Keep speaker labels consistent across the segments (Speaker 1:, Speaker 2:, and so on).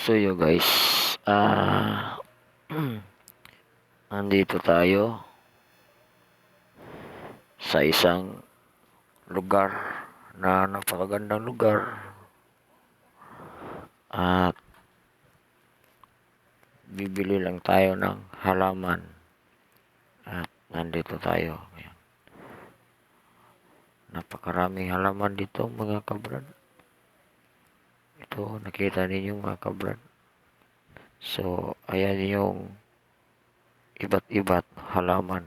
Speaker 1: So yo guys, nandito tayo sa isang lugar na napakagandang lugar at bibili lang tayo ng halaman at nandito tayo ngayon. Napakaraming halaman dito mga kabrad. Ito nakita ninyo mga kabrad. So ayan yung iba't iba't halaman.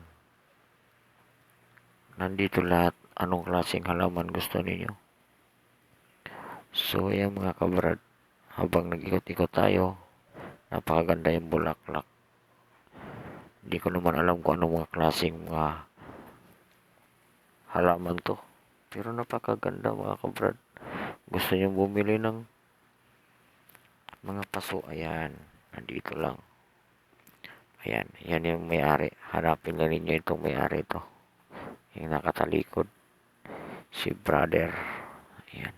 Speaker 1: Nandito lahat, anong klaseng halaman gusto ninyo. So ayan mga kabrad, habang nag-ikot-ikot tayo, napakaganda yung bulaklak. Hindi ko naman alam kung anong mga klaseng mga halaman to. Pero napakaganda mga kabrad. Gusto nyo bumili ng mga paso, ayan, nandito lang. Ayan, yan yung may-ari. Hanapin na ninyo itong may-ari to. Yung nakatalikod. Si brother. Ayan.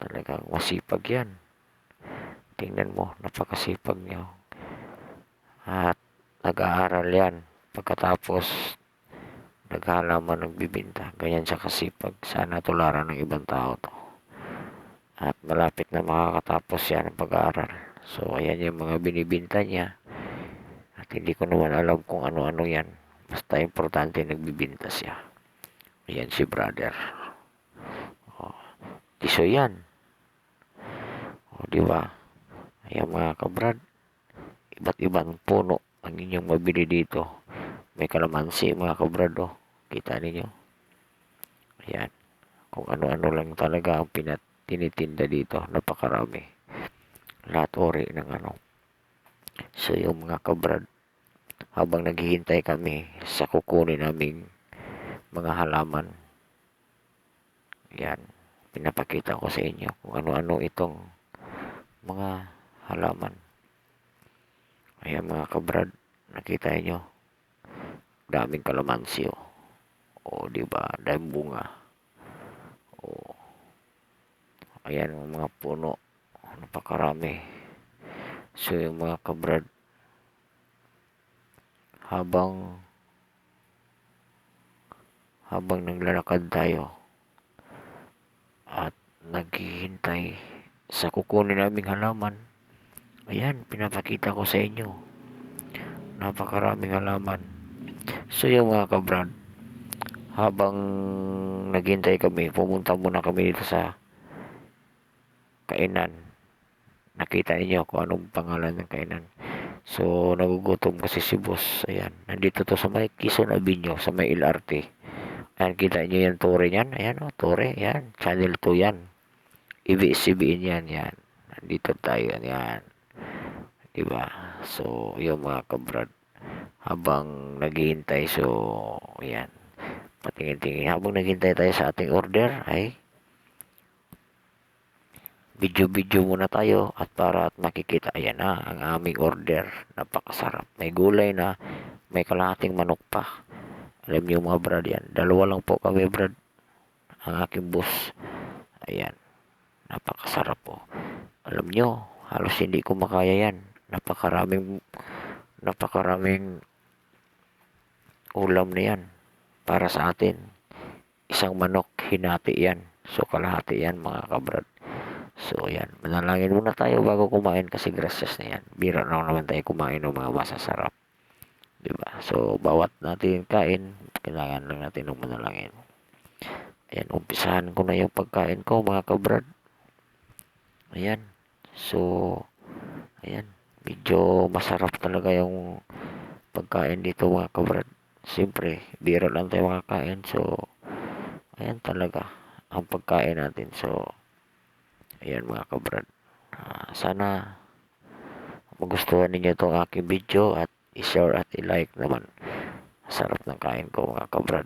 Speaker 1: Talagang masipag yan. Tingnan mo, napakasipag niya. At nag-aaral yan. Pagkatapos, naghalaman, nagbibinta. Ganyan siya kasipag. Sana tularan ng ibang tao to. At malapit na makakatapos yan ang pag-aaral. So, ayan yung mga binibinta niya. At hindi ko naman alam kung ano-ano yan. Basta importante nagbibinta siya. Ayan si brother. O, tiso yan. O, diba? Ayan mga kabrad. Iba't ibang puno ang inyong mabili dito. May kalamansi mga kabrad. O, kita ninyo. Ayan. Kung ano-ano lang talaga ang tinitinda dito. Napakarami. Lahat ori ng ano. So yung mga kabrad, habang naghihintay kami sa kukunin naming mga halaman, yan, pinapakita ko sa inyo kung ano-ano itong mga halaman. Ayan mga kabrad, nakita nyo, daming kalamansi o. O diba, daming bunga. O, ayan ang mga puno, napakarami. So yung mga kabrad, habang naglalakad tayo at naghihintay sa kukunin naming halaman, ayan, pinapakita ko sa inyo, napakaraming halaman. So yung mga kabrad, habang naghihintay kami, pumunta muna kami dito sa kainan. Nakita niyo kung anong pangalan ng kainan. So nagugutom kasi si boss. Ayan, nandito to sa may Quezon Avenue, sa may LRT. Ayan, kita niyo yung tore niyan. Ayan o, tore. Ayan, channel 2 yan. ABS-CBN yan. Yan, nandito tayo. Yan, diba? So yung mga kabrad, habang naghihintay, so ayan, patingin-tingin habang naghihintay tayo sa ating order, ay video muna tayo at para at makikita. Ayan na ang aming order. Napakasarap. May gulay na, may kalahating manok pa. Alam niyo mga brad yan. Dalawa lang po kami brad. Ang aking boss. Ayan. Napakasarap po. Alam niyo, halos hindi ko makaya yan. Napakaraming ulam na yan para sa atin. Isang manok, hinati yan. So kalahati yan mga kabrad. So, ayan. Manalangin muna tayo bago kumain kasi gracias na yan. Bira na naman tayo kumain ng mga masasarap. Diba? So, bawat natin kain, kailangan lang natin ng manalangin. Ayan, umpisahan ko na yung pagkain ko mga kabrad. Ayan. So, ayan. Medyo masarap talaga yung pagkain dito mga kabrad. Siyempre, bira lang tayo makakain. So, ayan talaga ang pagkain natin. So, ayan mga kabrad. Sana magustuhan ninyo itong aking video at i-share at i-like naman. Sarap ng kain ko mga kabrad.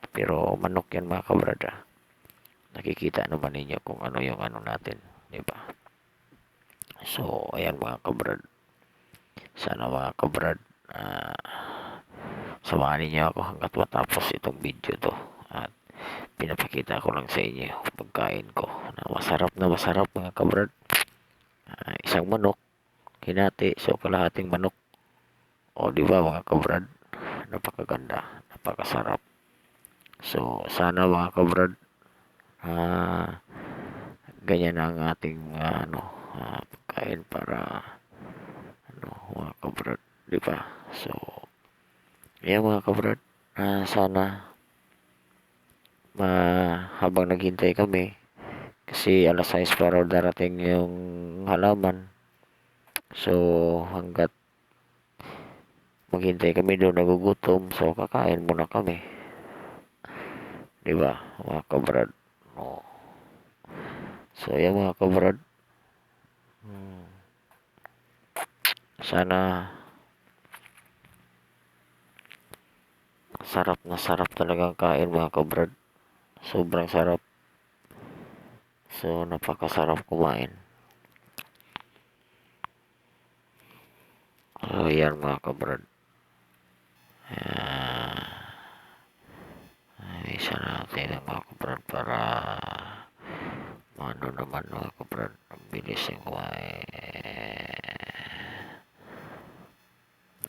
Speaker 1: Pero manok yan mga kabrad. Nakikita naman ninyo kung ano yung ano natin. Diba? So, ayan mga kabrad. Sana mga kabrad, samahan ninyo ako hanggat matapos itong video to. At pinapakita ko lang sa inyo pagkain ko na masarap mga kabrad. isang manok, hinati, so kalahating manok. O, di ba mga kabrad? Napakaganda, napakasarap. So, sana mga kabrad, ganyan ang ating pagkain para mga kabrad, di ba? So, yan mga kabrad, sana habang naghintay kami, kasi alas 6 para darating yung halaman. So, hanggat maghintay kami doon, nagugutom, so kakain muna kami. Di ba, mga kabrad? Oh. So, yan mga kabrad. Sana sarap talagang kain mga kabrad. Sobrang sarap. So, napakasarap kumain. So, yan mga kabrad. Isa natin ang mga kabrad para ano naman mga kabrad. Ang bilis yung kumain.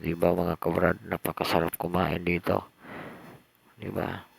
Speaker 1: Di ba mga kabrad, napakasarap kumain dito. Di ba?